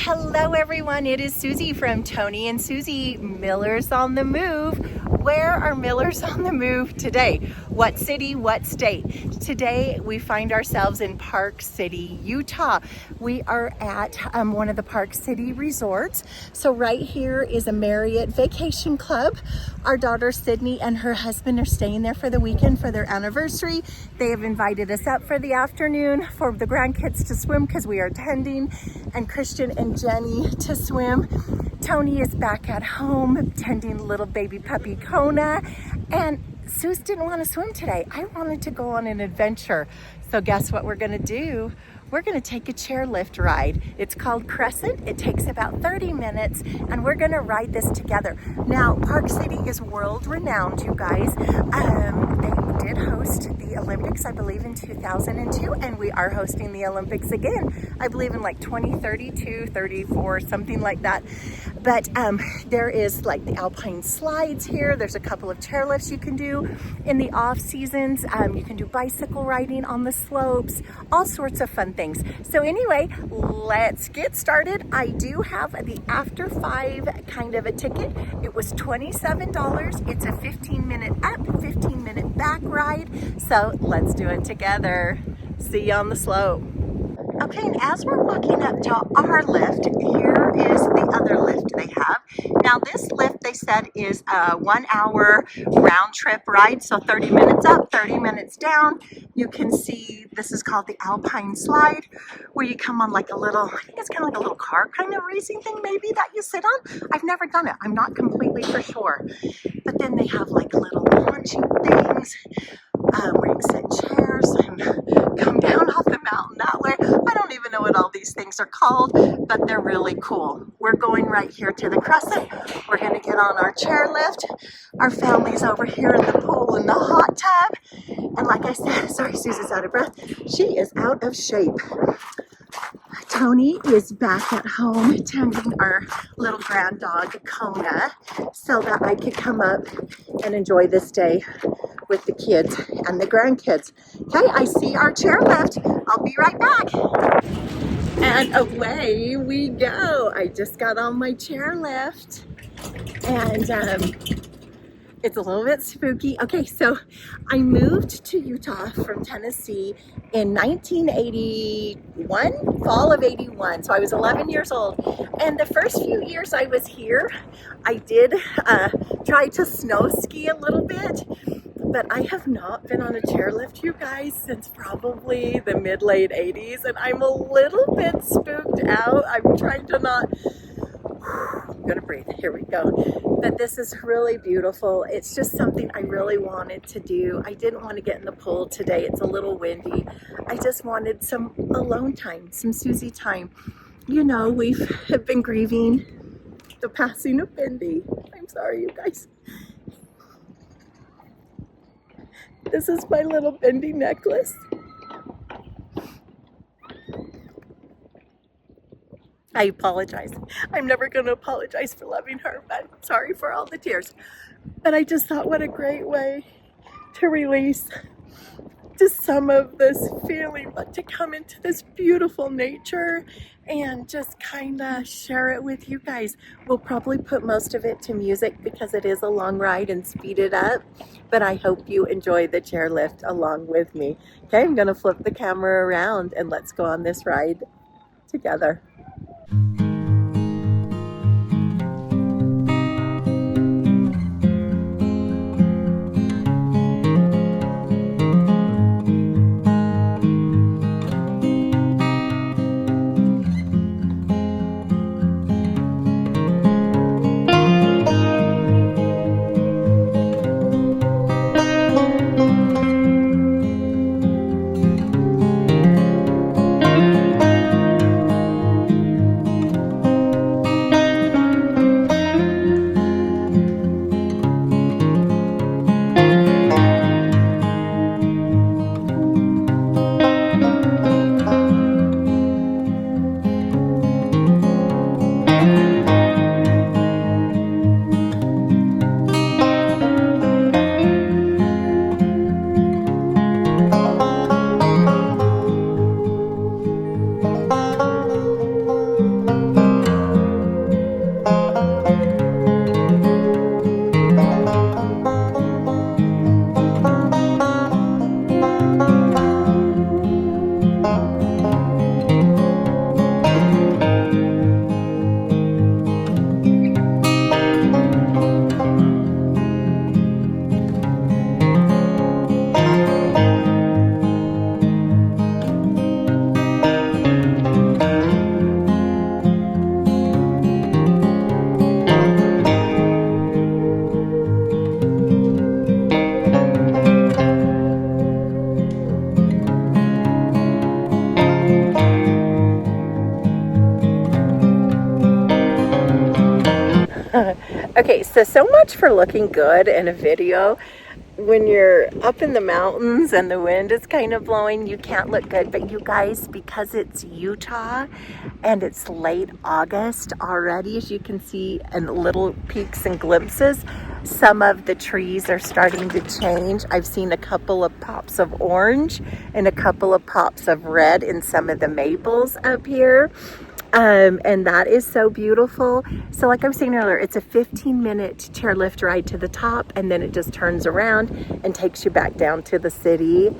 Hello everyone, it is Susie from Tony and Susie-Millers on the Move. Where are Millers on the Move today? What city, what state? Today we find ourselves in Park City, Utah. We are at one of the Park City resorts. So right here is a Marriott Vacation Club. Our daughter Sydney and her husband are staying there for the weekend for their anniversary. They have invited us up for the afternoon for the grandkids to swim because we are attending, and Christian and Jenny to swim. Tony is back at home tending little baby puppy Kona, and Suze didn't want to swim today. I wanted to go on an adventure. So guess what we're gonna do? We're gonna take a chairlift ride. It's called Crescent. It takes about 30 minutes and we're gonna ride this together. Now, Park City is world renowned, you guys. They did host the Olympics, I believe in 2002, and we are hosting the Olympics again, I believe in like 2032, 34, something like that. But there is like the alpine slides here. There's a couple of chairlifts you can do in the off seasons. You can do bicycle riding on the slopes, all sorts of fun things. So anyway, let's get started. I do have the after 5 kind of a ticket. It was $27. It's a 15-minute up, 15-minute back ride. So let's do it together. See you on the slope. Okay, and as we're walking up to our lift, here is the other lift they have. Now this lift, they said, is a 1 hour round trip ride, so 30 minutes up, 30 minutes down. You can see this is called the Alpine Slide, where you come on like a little, I think it's kind of like a little car kind of racing thing maybe that you sit on. I've never done it, I'm not completely for sure. But then they have like little launching things where you can sit in chairs and come down off the mountain that way. I don't even know what all these things are called, but they're really cool. We're going right here to the Crescent. We're going to get on our chairlift. Our family's over here in the pool in the hot tub. And like I said, sorry, Susie's out of breath. She is out of shape. Tony is back at home tending our little grand dog Kona so that I could come up and enjoy this day with the kids and the grandkids. Okay, I see our chairlift. I'll be right back. And away we go. I just got on my chairlift and it's a little bit spooky. Okay, so I moved to Utah from Tennessee in 1981, fall of 81. So I was 11 years old. And the first few years I was here, I did try to snow ski a little bit, but I have not been on a chairlift, you guys, since probably the mid-late 80s. And I'm a little bit spooked out. I'm trying to not, I'm gonna breathe, here we go. But this is really beautiful. It's just something I really wanted to do. I didn't want to get in the pool today. It's a little windy. I just wanted some alone time, some Susie time. You know, we have been grieving the passing of Bendy. I'm sorry, you guys. This is my little Bendy necklace. I apologize. I'm never going to apologize for loving her, but sorry for all the tears. But I just thought, what a great way to release just some of this feeling, but to come into this beautiful nature and just kind of share it with you guys. We'll probably put most of it to music because it is a long ride and speed it up, but I hope you enjoy the chairlift along with me. Okay, I'm going to flip the camera around and let's go on this ride together. Okay, so much for looking good in a video. When you're up in the mountains and the wind is kind of blowing, you can't look good. But you guys, because it's Utah and it's late August already, as you can see in little peeks and glimpses, some of the trees are starting to change. I've seen a couple of pops of orange and a couple of pops of red in some of the maples up here. And that is so beautiful. So like I was saying earlier, it's a 15-minute chairlift ride to the top, and then it just turns around and takes you back down to the city.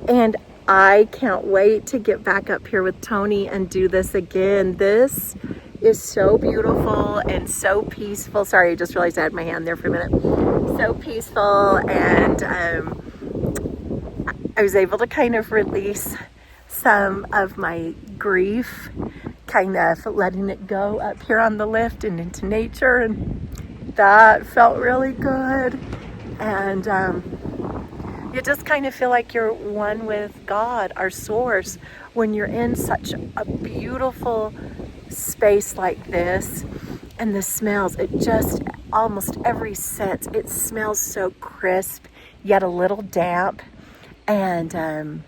And I can't wait to get back up here with Tony and do this again. This is so beautiful and so peaceful. Sorry, I just realized I had my hand there for a minute. So peaceful, and I was able to kind of release some of my grief, kind of letting it go up here on the lift and into nature, and that felt really good. And you just kind of feel like you're one with God, our source, when you're in such a beautiful space like this. And the smells, it just, almost every sense, it smells so crisp yet a little damp, and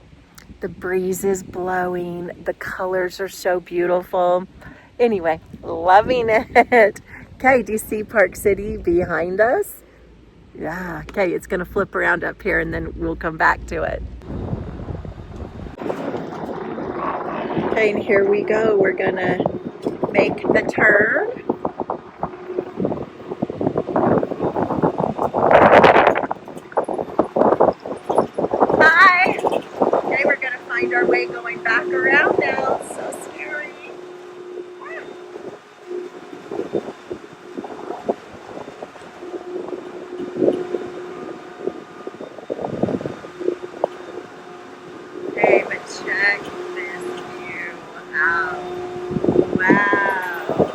the breeze is blowing, the colors are so beautiful. Anyway, loving it. Okay, do you see Park City behind us? Yeah, okay, it's gonna flip around up here and then we'll come back to it. Okay, and here we go. We're gonna make the turn. Hi! Okay, we're gonna find our way going back around now. So scary. Okay, but check this view out. Wow.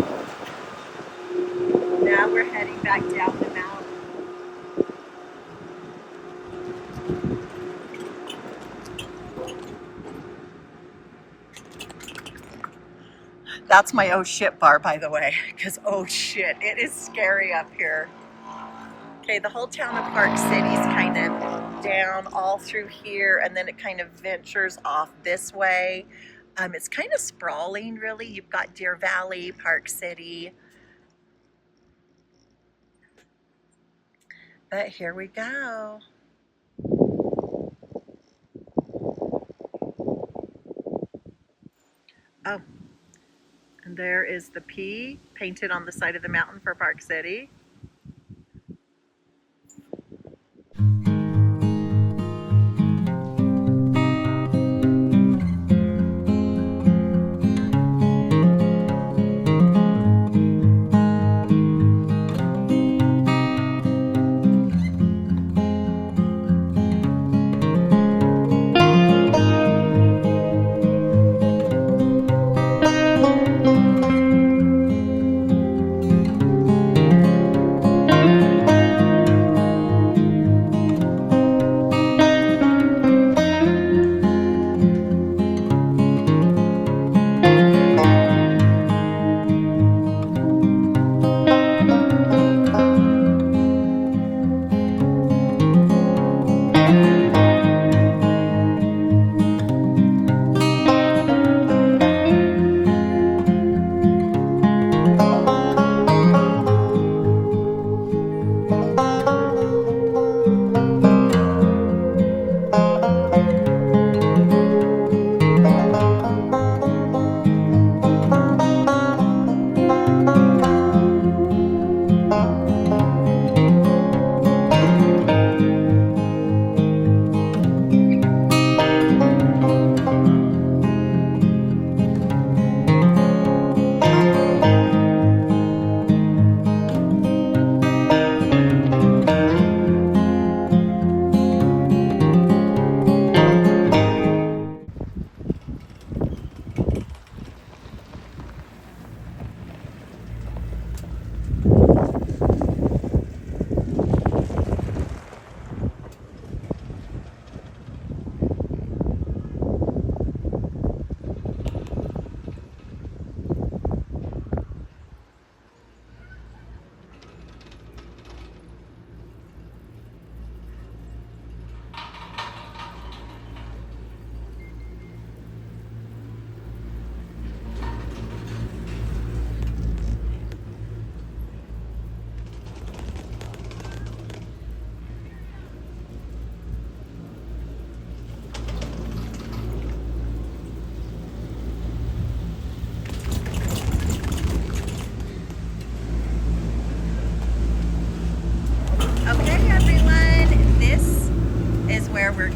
Now we're heading back down the mountain. That's my oh shit bar, by the way, because oh shit, it is scary up here. Okay, the whole town of Park City is kind of down all through here, and then it kind of ventures off this way. It's kind of sprawling, really. You've got Deer Valley, Park City. But here we go. Oh, and there is the P painted on the side of the mountain for Park City.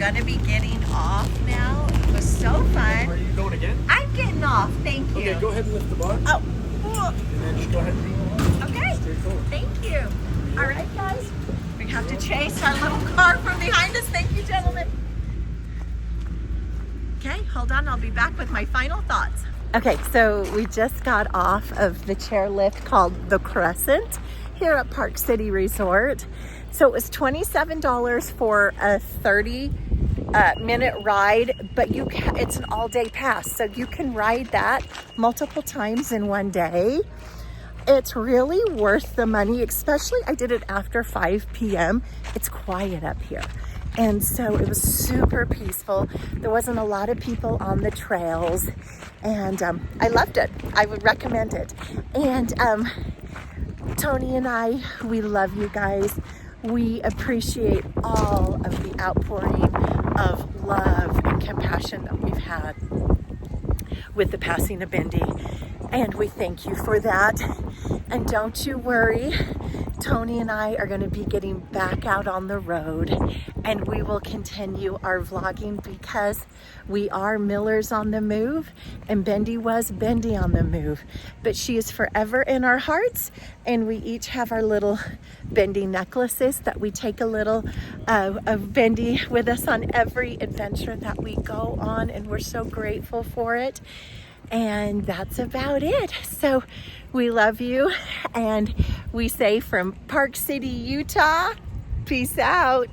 gonna be getting off now. It was so fun. Are you going again? I'm getting off, thank you. Okay, go ahead and lift the bar. Oh, And then just go ahead and lean on. okay, Straightforward. thank you. All right, guys, we have to chase our little car from behind us. Thank you, gentlemen. Okay, hold on, I'll be back with my final thoughts. Okay, so we just got off of the chairlift called the Crescent here at Park City Resort. So it was $27 for a 30-minute ride, but it's an all-day pass, so you can ride that multiple times in one day. It's really worth the money, especially I did it after 5 p.m. It's quiet up here. And so it was super peaceful. There wasn't a lot of people on the trails, and I loved it. I would recommend it. And Tony and I, we love you guys. We appreciate all of the outpouring of love and compassion that we've had with the passing of Bendy. And we thank you for that. And don't you worry, Tony and I are going to be getting back out on the road, and we will continue our vlogging because we are Millers on the move, and Bendy was Bendy on the move. But she is forever in our hearts, and we each have our little Bendy necklaces that we take a little of Bendy with us on every adventure that we go on, and we're so grateful for it. And that's about it. So we love you, and we say from Park City, Utah, peace out.